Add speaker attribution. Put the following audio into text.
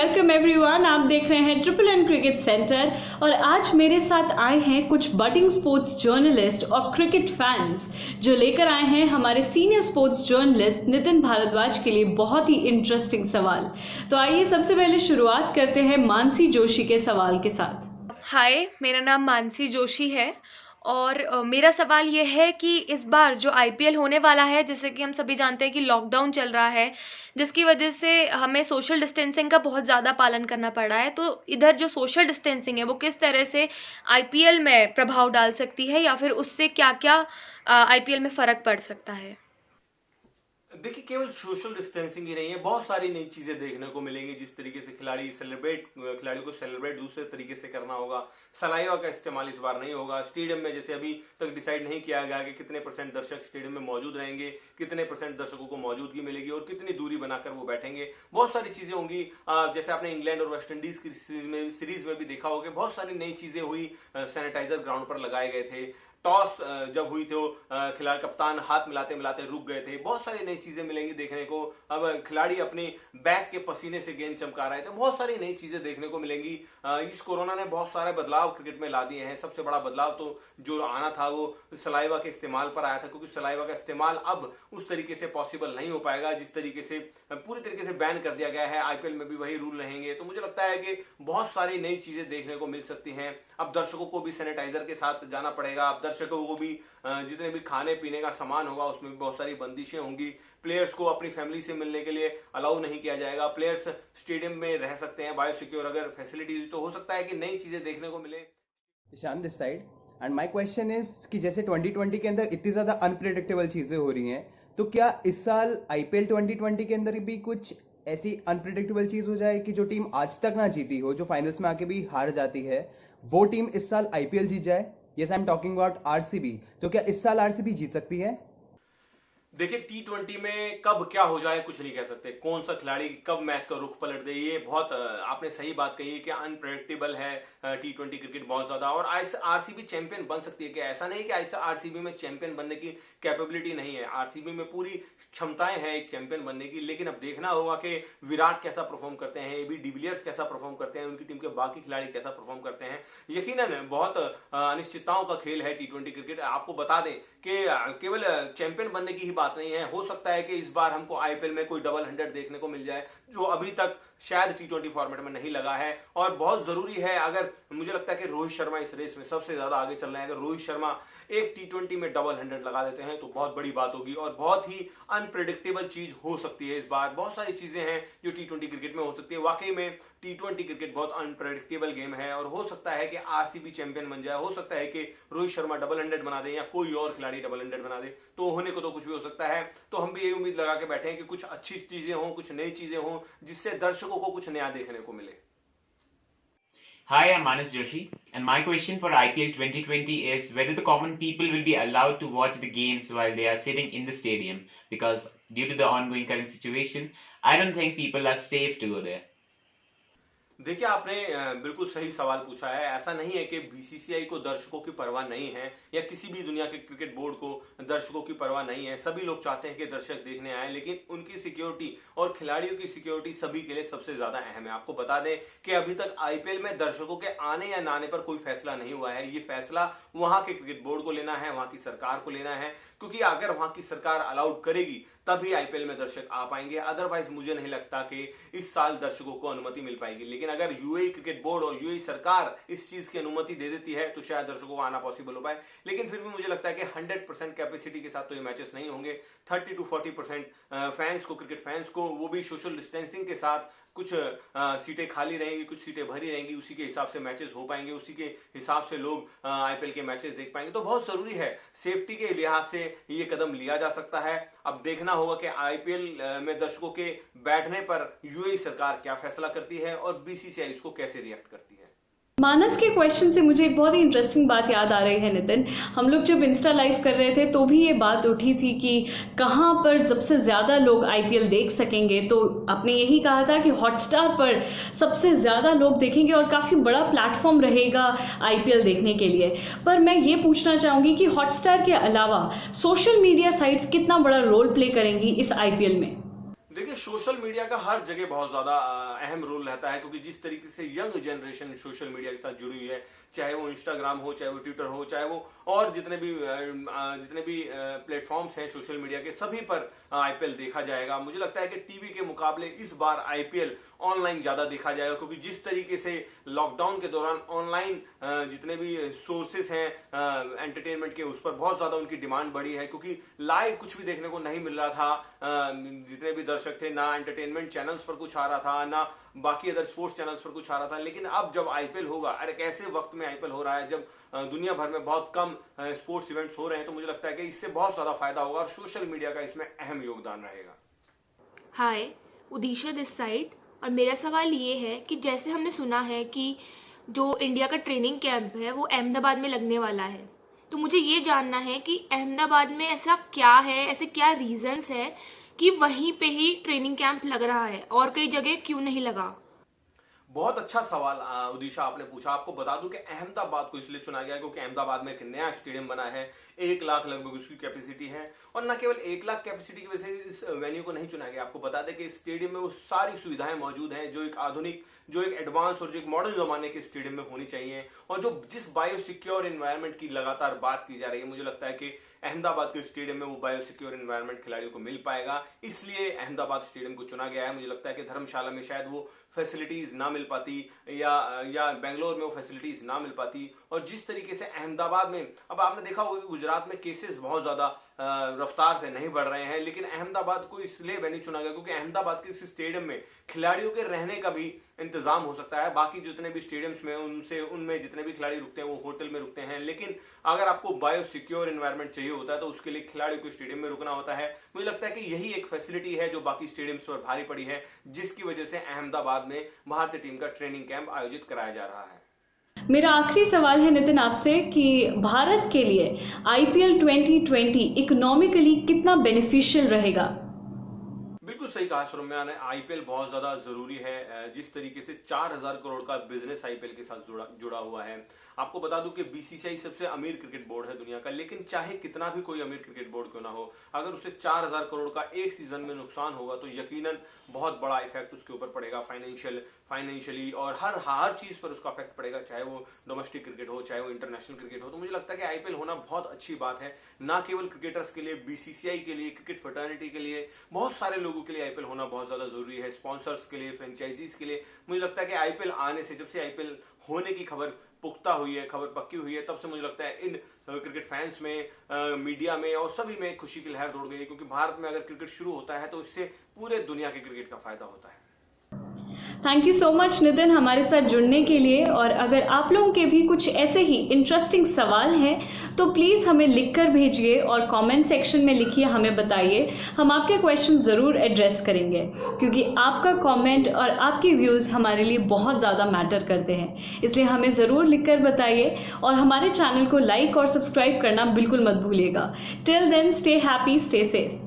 Speaker 1: Welcome everyone. आप देख रहे हैं ट्रिपल एन क्रिकेट सेंटर और आज मेरे साथ आए हैं कुछ बडिंग स्पोर्ट्स जर्नलिस्ट और क्रिकेट फैंस जो लेकर आए हैं हमारे senior sports journalist Nitin Bhardwaj के लिए बहुत ही इंटरेस्टिंग सवाल। तो आइए सबसे पहले शुरुआत करते हैं मानसी जोशी के सवाल के साथ।
Speaker 2: हाय, मेरा नाम मानसी जोशी है और मेरा सवाल ये है कि इस बार जो आईपीएल होने वाला है, जैसे कि हम सभी जानते हैं कि लॉकडाउन चल रहा है, जिसकी वजह से हमें सोशल डिस्टेंसिंग का बहुत ज़्यादा पालन करना पड़ रहा है। तो इधर जो सोशल डिस्टेंसिंग है वो किस तरह से आईपीएल में प्रभाव डाल सकती है या फिर उससे क्या क्या आईपीएल में फ़र्क पड़ सकता है?
Speaker 3: देखिए, केवल सोशल डिस्टेंसिंग ही नहीं है, बहुत सारी नई चीजें देखने को मिलेंगी। जिस तरीके से खिलाड़ियों को सेलिब्रेट दूसरे तरीके से करना होगा। सलाइवा का इस्तेमाल इस बार नहीं होगा। स्टेडियम में जैसे अभी तक डिसाइड नहीं किया गया कि कितने % दर्शक स्टेडियम में मौजूद रहेंगे, कितने % दर्शकों को मौजूदगी मिलेगी और कितनी दूरी बनाकर वो बैठेंगे। बहुत सारी चीजें होंगी। जैसे आपने इंग्लैंड और वेस्ट इंडीज की सीरीज में भी देखा होगा, बहुत सारी नई चीजें हुई। सैनिटाइजर ग्राउंड पर लगाए गए थे। टॉस जब हुई तो खिलाड़ी कप्तान हाथ मिलाते मिलाते रुक गए थे। बहुत सारी नई चीजें मिलेंगी देखने को। अब खिलाड़ी अपने बैक के पसीने से गेंद चमका रहे थे। बहुत सारी नई चीजें देखने को मिलेंगी। इस कोरोना ने बहुत सारे बदलाव क्रिकेट में ला दिए हैं। सबसे बड़ा बदलाव तो जो आना था वो सलाइवा के इस्तेमाल पर आया था, क्योंकि सलाइवा का इस्तेमाल अब उस तरीके से पॉसिबल नहीं हो पाएगा जिस तरीके से पूरी तरीके से बैन कर दिया गया है। आईपीएल में भी वही रूल रहेंगे। तो मुझे लगता है कि बहुत सारी नई चीजें देखने को मिल सकती हैं। अब दर्शकों को भी सैनिटाइजर के साथ जाना पड़ेगा। अब दर्शकों को भी जितने भी खाने पीने का सामान होगा उसमें भी बहुत सारी बंदिशें होंगी। प्लेयर्स को अपनी फैमिली से मिलने के लिए अलाउ नहीं किया जाएगा। प्लेयर्स स्टेडियम में रह सकते हैं बायोसिक्योर अगर फैसिलिटी। तो हो सकता है कि नई चीजें देखने को मिले।
Speaker 4: Ishan this side and my question is कि जैसे 2020 के अंदर इतनी ज्यादा अनप्रेडिक्टेबल चीजें हो रही हैं, तो क्या इस साल आईपीएल 2020 के अंदर भी कुछ ऐसी अनप्रेडिक्टेबल चीज हो जाए कि जो टीम आज तक ना जीती हो, जो फाइनल्स में आके भी हार जाती है, वो टीम इस साल आईपीएल जीत जाए? Yes, I am talking about RCB. तो क्या इस साल आरसीबी जीत सकती है?
Speaker 3: देखिए, T20 में कब क्या हो जाए कुछ नहीं कह सकते। कौन सा खिलाड़ी कब मैच का रुख पलट दे, ये बहुत आपने सही बात कही है कि अनप्रेडिक्टेबल है T20 क्रिकेट बहुत ज्यादा। और आरसीबी चैंपियन बन सकती है कि ऐसा नहीं कि आरसीबी में चैंपियन बनने की कैपेबिलिटी नहीं है। आरसीबी में पूरी क्षमताएं हैं एक चैंपियन बनने की। लेकिन अब देखना होगा कि विराट कैसा परफॉर्म करते हैं, एबी डिविलियर्स कैसा परफॉर्म करते हैं, उनकी टीम के बाकी खिलाड़ी कैसा परफॉर्म करते हैं। यकीनन बहुत अनिश्चितताओं का खेल है T20 क्रिकेट। आपको बता दें कि केवल चैंपियन बनने की ही बात नहीं है। हो सकता है कि इस बार हमको आईपीएल में कोई डबल 100 देखने को मिल जाए, जो अभी तक शायद T20 फॉर्मेट में नहीं लगा है। और बहुत जरूरी है, अगर मुझे लगता है कि रोहित शर्मा इस रेस में सबसे ज्यादा आगे चल रहे हैं। अगर रोहित शर्मा एक T20 में डबल 100 लगा देते हैं तो बहुत बड़ी बात होगी और बहुत ही अनप्रेडिक्टेबल चीज हो सकती है इस बार। बहुत सारी चीजें हैं जो T20 क्रिकेट में हो सकती है। वाकई में T20 क्रिकेट बहुत अनप्रेडिक्टेबल गेम है और हो सकता है कि आरसीबी चैंपियन बन जाए। हो सकता है कि रोहित शर्मा डबल 100 बना दे या कोई और खिलाड़ी डबल 100 बना दे। तो होने को तो कुछ भी हो सकता है। तो हम भी यही उम्मीद लगा के बैठे हैं कि कुछ अच्छी चीजें हों, कुछ नई चीजें हों, जिससे दर्शकों को कुछ नया देखने को मिले।
Speaker 5: Hi, I'm Manas Joshi, and my question for IPL 2020 is whether the common people will be allowed to watch the games while they are sitting in the stadium, because due to the ongoing current situation, I don't think people are safe to go there.
Speaker 3: देखिए, आपने बिल्कुल सही सवाल पूछा है। ऐसा नहीं है कि बीसीसीआई को दर्शकों की परवाह नहीं है या किसी भी दुनिया के क्रिकेट बोर्ड को दर्शकों की परवाह नहीं है। सभी लोग चाहते हैं कि दर्शक देखने आए, लेकिन उनकी सिक्योरिटी और खिलाड़ियों की सिक्योरिटी सभी के लिए सबसे ज्यादा अहम है। आपको बता दें कि अभी तक आईपीएल में दर्शकों के आने या ना आने पर कोई फैसला नहीं हुआ है। ये फैसला वहां के क्रिकेट बोर्ड को लेना है, वहां की सरकार को लेना है, क्योंकि अगर वहां की सरकार अलाउड करेगी तभी आईपीएल में दर्शक आ पाएंगे। अदरवाइज मुझे नहीं लगता कि इस साल दर्शकों को अनुमति मिल पाएगी। लेकिन अगर यूएई क्रिकेट बोर्ड और यूएई सरकार इस चीज की अनुमति दे देती है तो शायद दर्शकों को आना पॉसिबल हो पाए। लेकिन फिर भी मुझे लगता है कि 100% कैपेसिटी के साथ तो ये मैचेस नहीं होंगे। 30 to 40% फैंस को, क्रिकेट फैंस को, वो भी सोशल डिस्टेंसिंग के साथ, कुछ सीटें खाली रहेंगी, कुछ सीटें भरी रहेंगी, उसी के हिसाब से मैचेस हो पाएंगे, उसी के हिसाब से लोग आईपीएल के मैचेस देख पाएंगे। तो बहुत जरूरी है, सेफ्टी के लिहाज से ये कदम लिया जा सकता है। अब देखना होगा कि आईपीएल में दर्शकों के बैठने पर यूएई सरकार क्या फैसला करती है और बीसीसीआई इसको कैसे रिएक्ट करती है।
Speaker 1: मानस के क्वेश्चन से मुझे एक बहुत ही इंटरेस्टिंग बात याद आ रही है नितिन। हम लोग जब इंस्टा लाइव कर रहे थे तो भी ये बात उठी थी कि कहाँ पर सबसे ज़्यादा लोग आईपीएल देख सकेंगे। तो आपने यही कहा था कि हॉटस्टार पर सबसे ज़्यादा लोग देखेंगे और काफ़ी बड़ा प्लेटफॉर्म रहेगा आईपीएल देखने के लिए। पर मैं ये पूछना चाहूँगी कि हॉटस्टार के अलावा सोशल मीडिया साइट्स कितना बड़ा रोल प्ले करेंगी इस आईपीएल में?
Speaker 3: देखिए, देखिए सोशल मीडिया का हर जगह बहुत ज्यादा अहम रोल रहता है, क्योंकि जिस तरीके से यंग जनरेशन सोशल मीडिया के साथ जुड़ी हुई है, चाहे वो इंस्टाग्राम हो, चाहे वो ट्विटर हो, चाहे वो और जितने भी प्लेटफॉर्म्स हैं सोशल मीडिया के, सभी पर आईपीएल देखा जाएगा। मुझे लगता है कि टीवी के मुकाबले इस बार आईपीएल ऑनलाइन ज्यादा देखा जाएगा, क्योंकि जिस तरीके से लॉकडाउन के दौरान ऑनलाइन जितने भी सोर्सेस हैं एंटरटेनमेंट के, उस पर बहुत ज्यादा उनकी डिमांड बढ़ी है, क्योंकि लाइव कुछ भी देखने को नहीं मिल रहा था। जितने भी दर्शक थे, ना एंटरटेनमेंट चैनल्स पर कुछ आ रहा था, ना बाकी अदर स्पोर्ट्स चैनल्स पर कुछ आ रहा था। लेकिन अब जब आईपीएल होगा, अरे कैसे वक्त में आईपीएल हो रहा है, जब दुनिया भर में बहुत कम स्पोर्ट्स इवेंट्स हो रहे हैं, तो मुझे लगता है कि इससे बहुत ज्यादा फायदा होगा और सोशल मीडिया का इसमें अहम योगदान रहेगा।
Speaker 6: हाय, उदीशा दिस साइड। और मेरा सवाल ये है कि जैसे हमने सुना है कि जो इंडिया का ट्रेनिंग कैंप है वो अहमदाबाद में लगने वाला है, तो मुझे ये जानना है कि अहमदाबाद में ऐसा क्या है, ऐसे क्या रीजंस है कि वहीं पे ही ट्रेनिंग कैंप लग रहा है और कई जगह क्यों नहीं लगा।
Speaker 3: बहुत अच्छा सवाल उदीशा आपने पूछा। आपको बता दूं कि अहमदाबाद को इसलिए चुना गया क्योंकि अहमदाबाद में एक नया स्टेडियम बना है, 1 लाख लगभग उसकी कैपेसिटी है, और न केवल 1 लाख कैपेसिटी की वजह से इस वेन्यू को नहीं चुना गया। आपको बता दें कि इस स्टेडियम में वो सारी सुविधाएं मौजूद हैं जो एक आधुनिक, जो एक एडवांस और जो एक मॉडर्न जमाने के स्टेडियम में होनी चाहिए, और जो जिस बायो सिक्योर एनवायरनमेंट की लगातार बात की जा रही है, मुझे लगता है कि अहमदाबाद के स्टेडियम में वो बायो सिक्योर एनवायरनमेंट खिलाड़ियों को मिल पाएगा, इसलिए अहमदाबाद स्टेडियम को चुना गया है। मुझे लगता है कि धर्मशाला में शायद वो फैसिलिटीज ना मिल पाती, या बेंगलोर में वो फैसिलिटीज ना मिल पाती। और जिस तरीके से अहमदाबाद में, अब आपने देखा होगा कि गुजरात में केसेस बहुत ज्यादा रफ्तार से नहीं बढ़ रहे हैं, लेकिन अहमदाबाद को इसलिए वेन्यू चुना गया क्योंकि अहमदाबाद के इस स्टेडियम में खिलाड़ियों के रहने का भी इंतजाम हो सकता है। बाकी जितने भी स्टेडियम्स में उनमें जितने भी खिलाड़ी रुकते हैं वो होटल में रुकते हैं, लेकिन अगर आपको बायो सिक्योर एनवायरनमेंट चाहिए होता है तो उसके लिए खिलाड़ियों को स्टेडियम में रुकना होता है। मुझे लगता है कि यही एक फैसिलिटी है जो बाकी स्टेडियम्स पर भारी पड़ी है, जिसकी वजह से अहमदाबाद में भारतीय टीम का ट्रेनिंग कैंप आयोजित कराया जा रहा है।
Speaker 1: मेरा आखिरी सवाल है नितिन आपसे कि भारत के लिए आईपीएल 2020 इकोनॉमिकली कितना बेनिफिशियल रहेगा।
Speaker 3: बिल्कुल सही कहा सौम्या ने, आईपीएल बहुत ज्यादा जरूरी है। जिस तरीके से 4000 करोड़ का बिजनेस आईपीएल के साथ जुड़ा हुआ है। आपको बता दूं कि बीसीसीआई सबसे अमीर क्रिकेट बोर्ड है दुनिया का, लेकिन चाहे कितना भी कोई अमीर क्रिकेट बोर्ड क्यों ना हो, अगर उसे 4000 करोड़ का एक सीजन में नुकसान होगा तो यकीनन बहुत बड़ा इफेक्ट उसके ऊपर पड़ेगा, फाइनेंशियली और हर चीज पर उसका इफेक्ट पड़ेगा, चाहे वो डोमेस्टिक क्रिकेट हो, चाहे वो इंटरनेशनल क्रिकेट हो। तो मुझे लगता है कि आईपीएल होना बहुत अच्छी बात है, ना केवल क्रिकेटर्स के लिए, बीसीसीआई के लिए, क्रिकेट फ्रेटर्निटी के लिए, बहुत सारे लोगों के लिए आईपीएल होना बहुत ज्यादा जरूरी है, स्पॉन्सर्स के लिए, फ्रेंचाइजीज के लिए। मुझे लगता है कि आईपीएल आने से, जब से आईपीएल होने की खबर पुख्ता हुई है, खबर पक्की हुई है, तब से मुझे लगता है इन क्रिकेट फैंस में, मीडिया में और सभी में खुशी की लहर दौड़ गई है, क्योंकि भारत में अगर क्रिकेट शुरू होता है तो इससे पूरे दुनिया के क्रिकेट का फायदा होता है।
Speaker 1: Thank you so much Nitin हमारे साथ जुड़ने के लिए। और अगर आप लोगों के भी कुछ ऐसे ही इंटरेस्टिंग सवाल हैं तो प्लीज़ हमें लिखकर भेजिए और कमेंट सेक्शन में लिखिए, हमें बताइए, हम आपके क्वेश्चन ज़रूर एड्रेस करेंगे, क्योंकि आपका कमेंट और आपकी व्यूज़ हमारे लिए बहुत ज़्यादा मैटर करते हैं। इसलिए हमें ज़रूर लिखकर बताइए और हमारे चैनल को लाइक और सब्सक्राइब करना बिल्कुल मत भूलिएगा। Till then, stay happy, stay safe.